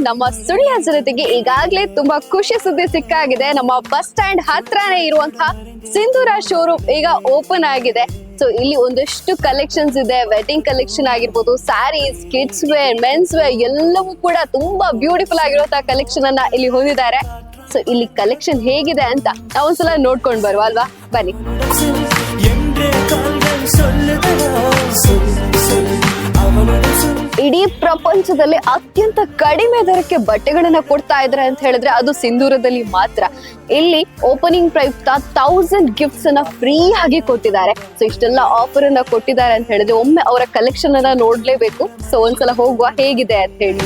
ನಮ್ಮ ಸುಳಿಯ ಜನತೆಗೆ ಈಗಾಗಲೇ ತುಂಬಾ ಖುಷಿ ಸುದ್ದಿ ಸಿಕ್ಕಾಗಿದೆ. ನಮ್ಮ ಬಸ್ ಸ್ಟ್ಯಾಂಡ್ ಹತ್ರನೇ ಇರುವಂತಹ ಸಿಂಧೂರ ಶೋರೂಮ್ ಈಗ ಓಪನ್ ಆಗಿದೆ. ಸೊ ಇಲ್ಲಿ ಒಂದಷ್ಟು ಕಲೆಕ್ಷನ್ಸ್ ಇದೆ. ವೆಡ್ಡಿಂಗ್ ಕಲೆಕ್ಷನ್ ಆಗಿರ್ಬೋದು, sarees, kids wear, men's wear ಎಲ್ಲವೂ ಕೂಡ ತುಂಬಾ ಬ್ಯೂಟಿಫುಲ್ ಆಗಿರುವಂತಹ ಕಲೆಕ್ಷನ್ ಅನ್ನ ಇಲ್ಲಿ ಹೊಂದಿದ್ದಾರೆ. ಸೊ ಇಲ್ಲಿ ಕಲೆಕ್ಷನ್ ಹೇಗಿದೆ ಅಂತ ನಾವು ಒಂದ್ಸಲ ನೋಡ್ಕೊಂಡ್ ಬರುವ ಅಲ್ವಾ, ಬನ್ನಿ. ಇಡೀ ಪ್ರಪಂಚದಲ್ಲಿ ಅತ್ಯಂತ ಕಡಿಮೆ ದರಕ್ಕೆ ಬಟ್ಟೆಗಳನ್ನ ಕೊಡ್ತಾ ಇದ್ದಾರೆ ಅಂತ ಹೇಳಿದ್ರೆ ಅದು ಸಿಂಧೂರದಲ್ಲಿ ಮಾತ್ರ. ಇಲ್ಲಿ ಓಪನಿಂಗ್ ಪ್ರಯುಕ್ತ 1000 ಗಿಫ್ಟ್ಸ್ ಅನ್ನ ಫ್ರೀ ಆಗಿ ಕೊಟ್ಟಿದ್ದಾರೆ. ಸೊ ಇಷ್ಟೆಲ್ಲ ಆಫರ್ ಅನ್ನ ಕೊಟ್ಟಿದ್ದಾರೆ ಅಂತ ಹೇಳಿದ್ರೆ ಒಮ್ಮೆ ಅವರ ಕಲೆಕ್ಷನ್ ಅನ್ನ ನೋಡ್ಲೇಬೇಕು. ಸೊ ಒಂದ್ಸಲ ಹೋಗುವ ಹೇಗಿದೆ ಅಂತ ಹೇಳಿ.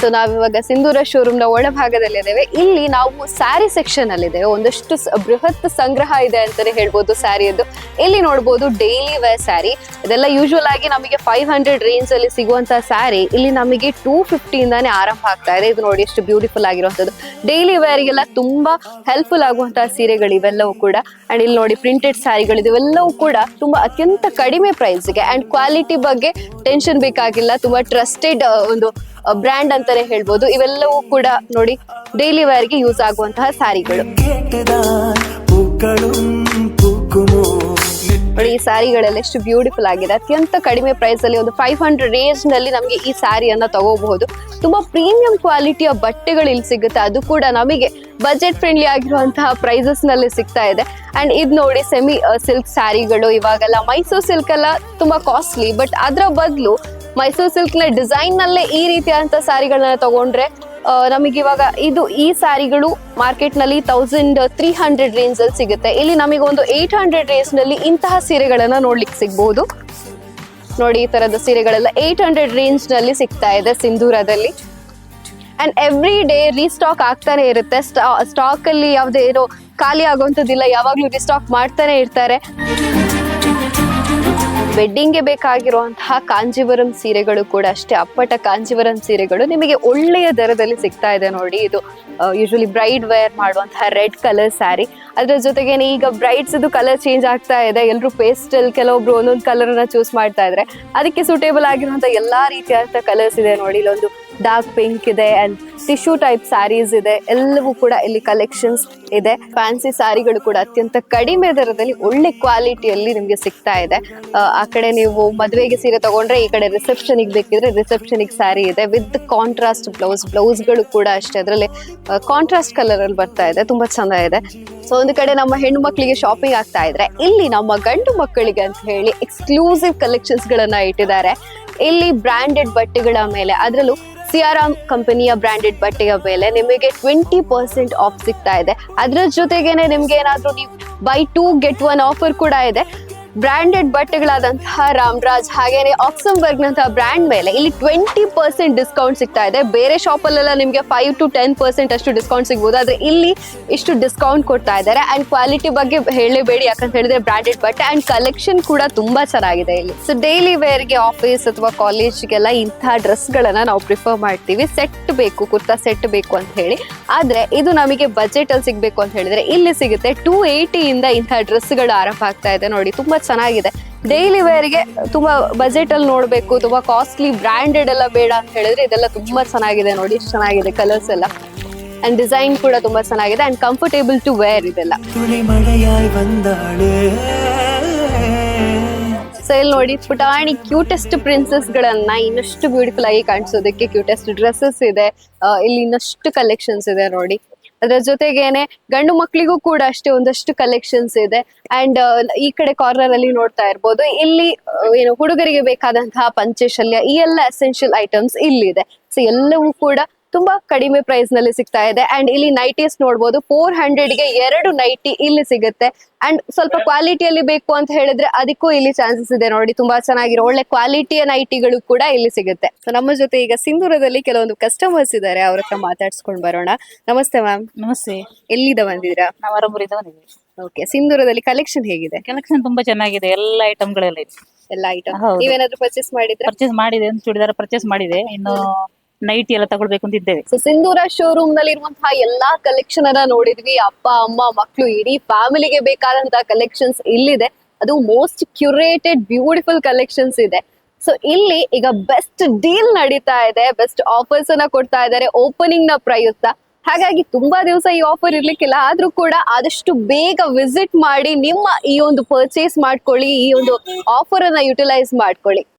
ಸೊ ನಾವಿವಾಗ ಸಿಂಧೂರ ಶೋರೂಮ್ ನ ಒಳಭಾಗದಲ್ಲಿ ಇದ್ದೇವೆ. ಇಲ್ಲಿ ನಾವು ಸ್ಯಾರಿ ಸೆಕ್ಷನ್ ಅಲ್ಲಿ ಇದ್ದೇವೆ. ಒಂದಷ್ಟು ಬೃಹತ್ ಸಂಗ್ರಹ ಇದೆ ಅಂತಾನೆ ಹೇಳ್ಬೋದು ಸ್ಯಾರಿಯದ್ದು. ಇಲ್ಲಿ ನೋಡ್ಬೋದು ಡೈಲಿ ವೇರ್ ಸ್ಯಾರಿ. ಇದೆಲ್ಲ ಯೂಶುವಲ್ ಆಗಿ ನಮಗೆ 500 ರೇಂಜ್ ಅಲ್ಲಿ ಸಿಗುವಂತಹ ಸ್ಯಾರಿ ಇಲ್ಲಿ ನಮಗೆ 250 ಇಂದಾನೆ ಆರಂಭ ಆಗ್ತಾ ಇದೆ. ಇದು ನೋಡಿ ಎಷ್ಟು ಬ್ಯೂಟಿಫುಲ್ ಆಗಿರುವಂತದ್ದು. ಡೈಲಿ ವೇರ್ ಗೆಲ್ಲ ತುಂಬಾ ಹೆಲ್ಪ್ಫುಲ್ ಆಗುವಂತಹ ಸೀರೆಗಳು ಇವೆಲ್ಲವೂ ಕೂಡ. ಅಂಡ್ ಇಲ್ಲಿ ನೋಡಿ ಪ್ರಿಂಟೆಡ್ ಸ್ಯಾರಿಗಳು ಇವೆಲ್ಲವೂ ಕೂಡ ತುಂಬಾ ಅತ್ಯಂತ ಕಡಿಮೆ ಪ್ರೈಸ್ಗೆ ಅಂಡ್ ಕ್ವಾಲಿಟಿ ಬಗ್ಗೆ ಟೆನ್ಷನ್ ಬೇಕಾಗಿಲ್ಲ. ತುಂಬಾ ಟ್ರಸ್ಟೆಡ್ ಒಂದು ಬ್ರ್ಯಾಂಡ್ ಅಂತಾನೆ ಹೇಳ್ಬೋದು. ಇವೆಲ್ಲವೂ ಕೂಡ ನೋಡಿ ಡೈಲಿ ವೇರ್ ಗೆ ಯೂಸ್ ಆಗುವಂತಹ ಸ್ಯಾರಿಗಳು. ನೋಡಿ ಈ ಸ್ಯಾರಿಗಳೆಲ್ಲ ಎಷ್ಟು ಬ್ಯೂಟಿಫುಲ್ ಆಗಿದೆ. ಅತ್ಯಂತ ಕಡಿಮೆ ಪ್ರೈಸ್ ಅಲ್ಲಿ ಒಂದು 500 ರೇಂಜ್ ನಲ್ಲಿ ನಮಗೆ ಈ ಸ್ಯಾರಿಯನ್ನ ತಗೋಬಹುದು. ತುಂಬಾ ಪ್ರೀಮಿಯಂ ಕ್ವಾಲಿಟಿಯ ಬಟ್ಟೆಗಳು ಇಲ್ಲಿ ಸಿಗುತ್ತೆ. ಅದು ಕೂಡ ನಮಗೆ ಬಜೆಟ್ ಫ್ರೆಂಡ್ಲಿ ಆಗಿರುವಂತಹ ಪ್ರೈಸಸ್ ನಲ್ಲಿ ಸಿಗ್ತಾ ಇದೆ. ಅಂಡ್ ಇದು ನೋಡಿ ಸೆಮಿ ಸಿಲ್ಕ್ ಸ್ಯಾರಿಗಳು. ಇವಾಗೆಲ್ಲ ಮೈಸೂರು ಸಿಲ್ಕ್ ಎಲ್ಲ ತುಂಬಾ ಕಾಸ್ಟ್ಲಿ, ಬಟ್ ಅದರ ಬದಲು ಮೈಸೂರು ಸಿಲ್ಕ್ ನ ಡಿಸೈನ್ ನಲ್ಲೇ ಈ ರೀತಿಯಾದಂತಹ ಸ್ಯಾರಿಗಳನ್ನ ತಗೊಂಡ್ರೆ ನಮಗೆ ಇವಾಗ ಈ ಸ್ಯಾರಿಗಳು ಮಾರ್ಕೆಟ್ ನಲ್ಲಿ 1300 ರೇಂಜ್ ಅಲ್ಲಿ ಸಿಗುತ್ತೆ. ಇಲ್ಲಿ ನಮಗೆ ಒಂದು 800 ರೇಂಜ್ ನಲ್ಲಿ ಇಂತಹ ಸೀರೆಗಳನ್ನ ನೋಡ್ಲಿಕ್ಕೆ ಸಿಗಬಹುದು. ನೋಡಿ ಈ ತರದ ಸೀರೆಗಳೆಲ್ಲ 800 ರೇಂಜ್ ನಲ್ಲಿ ಸಿಗ್ತಾ ಇದೆ ಸಿಂಧೂರದಲ್ಲಿ. ಅಂಡ್ ಎವ್ರಿ ಡೇ ರೀಸ್ಟಾಕ್ ಆಗ್ತಾನೆ ಇರುತ್ತೆ. ಸ್ಟಾಕ್ ಅಲ್ಲಿ ಯಾವುದೇ ಏನೋ ಖಾಲಿ ಆಗುವಂತದ್ದಿಲ್ಲ, ಯಾವಾಗ್ಲೂ ರೀಸ್ಟಾಕ್ ಮಾಡ್ತಾನೆ ಇರ್ತಾರೆ. ವೆಡ್ಡಿಂಗ್ಗೆ ಬೇಕಾಗಿರುವಂತಹ ಕಾಂಜೀವರಂ ಸೀರೆಗಳು ಕೂಡ ಅಷ್ಟೇ. ಅಪ್ಪಟ ಕಾಂಜೀವರಂ ಸೀರೆಗಳು ನಿಮಗೆ ಒಳ್ಳೆಯ ದರದಲ್ಲಿ ಸಿಗ್ತಾ ಇದೆ. ನೋಡಿ ಇದು ಯೂಶುವಲಿ ಬ್ರೈಡ್ ವೇರ್ ಮಾಡುವಂತಹ ರೆಡ್ ಕಲರ್ ಸ್ಯಾರಿ. ಅದ್ರ ಜೊತೆಗೆ ಈಗ ಬ್ರೈಡ್ಸ್ ಕಲರ್ ಚೇಂಜ್ ಆಗ್ತಾ ಇದೆ. ಎಲ್ಲರೂ ಪೇಸ್ಟಲ್, ಕೆಲವೊಬ್ರು ಒಂದೊಂದು ಕಲರ್ ಅನ್ನ ಚೂಸ್ ಮಾಡ್ತಾ ಇದ್ರೆ ಅದಕ್ಕೆ ಸೂಟೇಬಲ್ ಆಗಿರುವಂತಹ ಎಲ್ಲಾ ರೀತಿಯಾದ ಕಲರ್ಸ್ ಇದೆ. ನೋಡಿ ಇಲ್ಲೊಂದು ಡಾರ್ಕ್ ಪಿಂಕ್ ಇದೆ ಅಂಡ್ ಟಿಶ್ಯೂ ಟೈಪ್ ಸ್ಯಾರೀಸ್ ಇದೆ. ಎಲ್ಲವೂ ಕೂಡ ಇಲ್ಲಿ ಕಲೆಕ್ಷನ್ಸ್ ಇದೆ. ಫ್ಯಾನ್ಸಿ ಸ್ಯಾರಿಗಳು ಕೂಡ ಅತ್ಯಂತ ಕಡಿಮೆ ದರದಲ್ಲಿ ಒಳ್ಳೆ ಕ್ವಾಲಿಟಿಯಲ್ಲಿ ನಿಮ್ಗೆ ಸಿಗ್ತಾ ಇದೆ. ಆ ಕಡೆ ನೀವು ಮದುವೆಗೆ ಸೀರೆ ತಗೊಂಡ್ರೆ ಈ ಕಡೆ ರಿಸೆಪ್ಷನ್ಗೆ ಬೇಕಿದ್ರೆ ರಿಸೆಪ್ಷನ್ಗೆ ಸ್ಯಾರಿ ಇದೆ ವಿತ್ ಕಾಂಟ್ರಾಸ್ಟ್ ಬ್ಲೌಸ್ಗಳು ಕೂಡ ಅಷ್ಟೇ ಅದರಲ್ಲಿ ಕಾಂಟ್ರಾಸ್ಟ್ ಕಲರ್ ಅಲ್ಲಿ ಬರ್ತಾ ಇದೆ. ತುಂಬಾ ಚಂದ ಇದೆ. ಸೊ ಒಂದು ಕಡೆ ನಮ್ಮ ಹೆಣ್ಣು ಮಕ್ಕಳಿಗೆ ಶಾಪಿಂಗ್ ಆಗ್ತಾ ಇದ್ರೆ ಇಲ್ಲಿ ನಮ್ಮ ಗಂಡು ಮಕ್ಕಳಿಗೆ ಅಂತ ಹೇಳಿ ಎಕ್ಸ್ಕ್ಲೂಸಿವ್ ಕಲೆಕ್ಷನ್ಸ್ ಗಳನ್ನ ಇಟ್ಟಿದ್ದಾರೆ. ಇಲ್ಲಿ ಬ್ರಾಂಡೆಡ್ ಬಟ್ಟೆಗಳ ಮೇಲೆ, ಅದರಲ್ಲೂ ಸಿಯಾರಾಮ್ ಕಂಪನಿಯ ಬ್ರಾಂಡೆಡ್ ಬಟ್ಟೆಯ ಮೇಲೆ ನಿಮಗೆ 20% ಆಫ್ ಸಿಗ್ತಾ ಇದೆ. ಅದರ ಜೊತೆಗೇನೆ ನಿಮ್ಗೆ ಏನಾದ್ರೂ ನೀವು ಬೈ 2 get 1 ಆಫರ್ ಕೂಡ ಇದೆ. ಬ್ರಾಂಡೆಡ್ ಬಟ್ಟೆಗಳಾದಂತಹ ರಾಮ್ರಾಜ್ ಹಾಗೇನೆ ಆಕ್ಸಂಬರ್ಗ್ ನಂತಹ ಬ್ರ್ಯಾಂಡ್ ಮೇಲೆ ಇಲ್ಲಿ 20% ಡಿಸ್ಕೌಂಟ್ ಸಿಗ್ತಾ ಇದೆ. ಬೇರೆ ಶಾಪ್ ಅಲ್ಲೆಲ್ಲ ನಿಮ್ಗೆ 5 to 10% ಅಷ್ಟು ಡಿಸ್ಕೌಂಟ್ ಸಿಗ್ಬೋದು, ಆದ್ರೆ ಇಲ್ಲಿ ಇಷ್ಟು ಡಿಸ್ಕೌಂಟ್ ಕೊಡ್ತಾ ಇದ್ದಾರೆ. ಅಂಡ್ ಕ್ವಾಲಿಟಿ ಬಗ್ಗೆ ಹೇಳಲೇಬೇಡಿ, ಯಾಕಂತ ಹೇಳಿದ್ರೆ ಬ್ರಾಂಡೆಡ್ ಬಟ್ಟೆ ಅಂಡ್ ಕಲೆಕ್ಷನ್ ಕೂಡ ತುಂಬಾ ಚೆನ್ನಾಗಿದೆ ಇಲ್ಲಿ. ಸೊ ಡೈಲಿ ವೇರ್ಗೆ, ಆಫೀಸ್ ಅಥವಾ ಕಾಲೇಜ್ಗೆಲ್ಲ ಇಂತಹ ಡ್ರೆಸ್ ಗಳನ್ನ ನಾವು ಪ್ರಿಫರ್ ಮಾಡ್ತೀವಿ. ಸೆಟ್ ಬೇಕು, ಕುರ್ತಾ ಸೆಟ್ ಬೇಕು ಅಂತ ಹೇಳಿ. ಆದ್ರೆ ಇದು ನಮಗೆ ಬಜೆಟ್ ಅಲ್ಲಿ ಸಿಗ್ಬೇಕು ಅಂತ ಹೇಳಿದ್ರೆ ಇಲ್ಲಿ ಸಿಗುತ್ತೆ 280 ಇಂದ ಇಂತಹ ಡ್ರೆಸ್ ಗಳು ಆರಂಭ ಆಗ್ತಾ ಇದೆ. ನೋಡಿ ತುಂಬಾ ಚೆನ್ನಾಗಿದೆ. ಡೈಲಿ ವೇರ್ಗೆ ತುಂಬಾ ಬಜೆಟ್ ಅಲ್ಲಿ ನೋಡ್ಬೇಕು, ತುಂಬಾ ಕಾಸ್ಟ್ಲಿ ಬ್ರಾಂಡೆಡ್ ಎಲ್ಲ ಬೇಡ ಅಂತ ಹೇಳಿದ್ರೆ ಇದೆಲ್ಲ ತುಂಬಾ ಚೆನ್ನಾಗಿದೆ. ನೋಡಿ ಎಷ್ಟು ಚೆನ್ನಾಗಿದೆ ಕಲರ್ಸ್ ಎಲ್ಲ ಅಂಡ್ ಡಿಸೈನ್ ಕೂಡ ತುಂಬಾ ಚೆನ್ನಾಗಿದೆ ಅಂಡ್ ಕಂಫರ್ಟೇಬಲ್ ಟು ವೇರ್ ಇದೆಲ್ಲ. ಸೊ ಇಲ್ಲಿ ನೋಡಿ ಪುಟಾಣಿ ಕ್ಯೂಟೆಸ್ಟ್ ಪ್ರಿನ್ಸಸ್ ಗಳನ್ನ ಇನ್ನಷ್ಟು ಬ್ಯೂಟಿಫುಲ್ ಆಗಿ ಕಾಣಿಸೋದಕ್ಕೆ ಕ್ಯೂಟೆಸ್ಟ್ ಡ್ರೆಸ್ಸಸ್ ಇದೆ. ಇಲ್ಲಿ ಇನ್ನಷ್ಟು ಕಲೆಕ್ಷನ್ಸ್ ಇದೆ ನೋಡಿ. ಅದರ ಜೊತೆಗೇನೆ ಗಂಡು ಮಕ್ಕಳಿಗೂ ಕೂಡ ಅಷ್ಟೇ ಒಂದಷ್ಟು ಕಲೆಕ್ಷನ್ಸ್ ಇದೆ. ಅಂಡ್ ಈ ಕಡೆ ಕಾರ್ನರ್ ಅಲ್ಲಿ ನೋಡ್ತಾ ಇರ್ಬೋದು, ಇಲ್ಲಿ ಏನು ಹುಡುಗರಿಗೆ ಬೇಕಾದಂತಹ ಪಂಚೆ ಶಲ್ಯ ಈ ಎಲ್ಲ ಎಸೆನ್ಷಿಯಲ್ ಐಟಮ್ಸ್ ಇಲ್ಲಿದೆ. ಸೊ ಎಲ್ಲವೂ ಕೂಡ ತುಂಬಾ ಕಡಿಮೆ ಪ್ರೈಸ್ ನಲ್ಲಿ ಸಿಗ್ತಾ ಇದೆ. ಅಂಡ್ ಇಲ್ಲಿ ನೈಟೀಸ್ ನೋಡ್ಬೋದು, 400ಗೆ 2 ನೈಟಿ ಇಲ್ಲಿ ಸಿಗುತ್ತೆ. ಅಂಡ್ ಸ್ವಲ್ಪ ಕ್ವಾಲಿಟಿಯಲ್ಲಿ ಬೇಕು ಅಂತ ಹೇಳಿದ್ರೆ ಅದಕ್ಕೂ ಇಲ್ಲಿ ಚಾನ್ಸಸ್ ಇದೆ. ನೋಡಿ ತುಂಬಾ ಚೆನ್ನಾಗಿರೋ ಒಳ್ಳೆ ಕ್ವಾಲಿಟಿಯ ನೈಟಿಗಳು ಕೂಡ ಇಲ್ಲಿ ಸಿಗುತ್ತೆ. ನಮ್ಮ ಜೊತೆ ಈಗ ಸಿಂಧೂರದಲ್ಲಿ ಕೆಲವೊಂದು ಕಸ್ಟಮರ್ಸ್ ಇದ್ದಾರೆ, ಅವ್ರ ಹತ್ರ ಮಾತಾಡ್ಸ್ಕೊಂಡ್ ಬರೋಣ. ನಮಸ್ತೆ ಮ್ಯಾಮ್. ನಮಸ್ತೆ. ಎಲ್ಲಿಂದ ಬಂದಿದ್ದೀರಾ? ನಾವು ಅರಮುರಿಯಿಂದ ಬಂದಿದ್ದೀವಿ. ಓಕೆ, ಸಿಂಧೂರದಲ್ಲಿ ಕಲೆಕ್ಷನ್ ಹೇಗಿದೆ? ಕಲೆಕ್ಷನ್ ತುಂಬಾ ಚೆನ್ನಾಗಿದೆ. ಎಲ್ಲ ಐಟಮ್ಗಳೆಲ್ಲ ಇದೆ. ಎಲ್ಲ ಐಟಮ್ ಹೌದು. ನೀವೇನಾದ್ರೂ ಪರ್ಚೇಸ್ ಮಾಡಿದ್ರೆ? ಪರ್ಚೇಸ್ ಮಾಡಿದೆ, ಚೂಡಿದಾರ ಪರ್ಚೇಸ್ ಮಾಡಿದೆ. ಇನ್ನು ನೈಟಿ ಎಲ್ಲ ತಗೊಳ್ಬೇಕು ಅಂತ ಇದ್ದೇವೆ. ಸೊ ಸಿಂಧೂರ ಶೋರೂಮ್ ನಲ್ಲಿ ಇರುವಂತಹ ಎಲ್ಲಾ ಕಲೆಕ್ಷನ್ ಅನ್ನ ನೋಡಿದ್ವಿ. ಅಪ್ಪ ಅಮ್ಮ ಮಕ್ಕಳು ಇಡೀ ಫ್ಯಾಮಿಲಿಗೆ ಬೇಕಾದಂತಹ ಕಲೆಕ್ಷನ್ಸ್ ಇಲ್ಲಿದೆ. ಅದು ಮೋಸ್ಟ್ ಕ್ಯೂರೇಟೆಡ್ ಬ್ಯೂಟಿಫುಲ್ ಕಲೆಕ್ಷನ್ಸ್ ಇದೆ. ಸೊ ಇಲ್ಲಿ ಈಗ ಬೆಸ್ಟ್ ಡೀಲ್ ನಡೀತಾ ಇದೆ, ಬೆಸ್ಟ್ ಆಫರ್ಸ್ ಅನ್ನ ಕೊಡ್ತಾ ಇದ್ದಾರೆ ಓಪನಿಂಗ್ ನ ಪ್ರಯುಕ್ತ. ಹಾಗಾಗಿ ತುಂಬಾ ದಿವಸ ಈ ಆಫರ್ ಇರ್ಲಿಕ್ಕಿಲ್ಲ, ಆದ್ರೂ ಕೂಡ ಆದಷ್ಟು ಬೇಗ ವಿಸಿಟ್ ಮಾಡಿ ನಿಮ್ಮ ಈ ಒಂದು ಪರ್ಚೇಸ್ ಮಾಡ್ಕೊಳ್ಳಿ, ಈ ಒಂದು ಆಫರ್ ಅನ್ನ ಯುಟಿಲೈಸ್ ಮಾಡ್ಕೊಳ್ಳಿ.